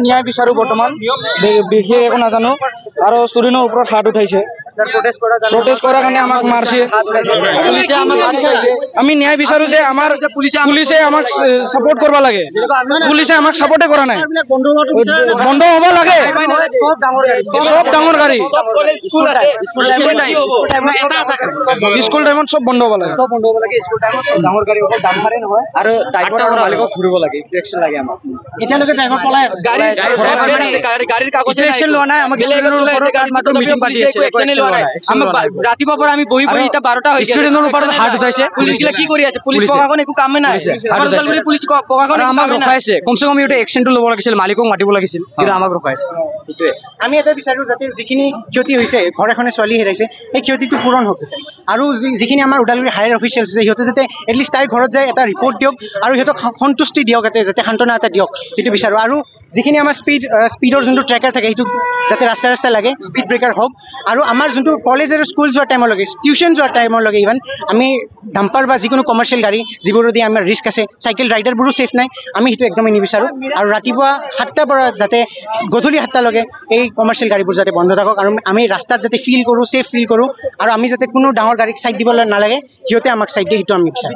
ন্যায় বিচাৰো বৰ্তমান বিশেষ একো নাজানো আৰু ষ্টুডেণ্টৰ ওপৰত হাত উঠাইছে প্ৰটেষ্ট কৰাৰ কাৰণে আমাক মাৰছে আমি ন্যায় বিচাৰো যে আমাৰ পুলিচে আমাক সাপোৰ্ট কৰিব লাগে পুলিচে আমাক সাপোৰ্টে কৰা নাই বন্ধ হ'ব লাগে সব ডাঙৰ গাড়ী স্কুল টাইমত সব বন্ধ হ'ব লাগে স্কুল টাইমত ডাঙৰ গাড়ী অকল দাম ভাৰে নহয় আৰু ড্ৰাইভাৰৰ মালিকক ধৰিব লাগে ইনস্পেকশন লাগে আমাক এতিয়ালৈকে ড্ৰাইভাৰ পলাই আছে গাড়ীৰ কাগজ একশন লোৱা নাই আমাক ষ্টুডেণ্টৰ ওপৰত মাত্ৰ মিটিং পাতি আছে ৰাতিপুৱাৰ পৰা আমি বহি বহি এটা 12টা হৈছে ষ্টুডেণ্টৰ ওপৰত হাত উঠাইছে পুলিচে কি কৰি আছে পুলিচ প্ৰশাসন একো কামে নাই পুলিচ প্ৰশাসন আমাক ৰখাইছে কমসে কম ইউতে একশনটো ল'ব লাগিছিল মালিকক মাতিব লাগিছিল কিন্তু আমাক ৰখাইছে আমি এটা বিচাৰো যাতে যিখিনি ক্ষতি হৈছে ঘৰ এখনে ছোৱালী হেৰাইছে এই ক্ষতিটো পূৰণ হওক আৰু যিখিনি আমাৰ ওদালগুৰি হায়াৰ অফিচিয়েলছ আছে সিহঁতে যাতে এটলিষ্ট তাইৰ ঘৰত যায় এটা ৰিপৰ্ট দিয়ক আৰু সিহঁতক সন্তুষ্টি দিয়ক যাতে সান্তনা এটা দিয়ক সেইটো বিচাৰো আৰু যিখিনি আমাৰ স্পীডৰ যোনটো ট্ৰেকাৰ থাকে সেইটো যাতে ৰাস্তা লাগে স্পীড ব্ৰেকাৰ হওক আৰু আমাৰ যোনটো কলেজ আৰু স্কুল যোৱাৰ টাইমলৈকে টিউশ্যন যোৱাৰ টাইমলৈকে ইভেন আমি ডাম্পাৰ বা যিকোনো কমাৰ্চিয়েল গাড়ী যিবোৰেদি আমাৰ ৰিস্ক আছে চাইকেল ৰাইডাৰবোৰো ছেফ নাই আমি সেইটো একদমেই নিবিচাৰোঁ আৰু ৰাতিপুৱা 7টাৰ পৰা যাতে গধূলি 7টালৈকে এই কমাৰ্চিয়েল গাড়ীবোৰ যাতে বন্ধ থাকক আৰু আমি ৰাস্তাত যাতে ফিল কৰোঁ ছেফ ফিল কৰোঁ আৰু আমি যাতে কোনো ডাঙৰ গাড়ীক ছাইড দিব নালাগে সিহঁতে আমাক ছাইড দিয়ে সেইটো আমি বিচাৰোঁ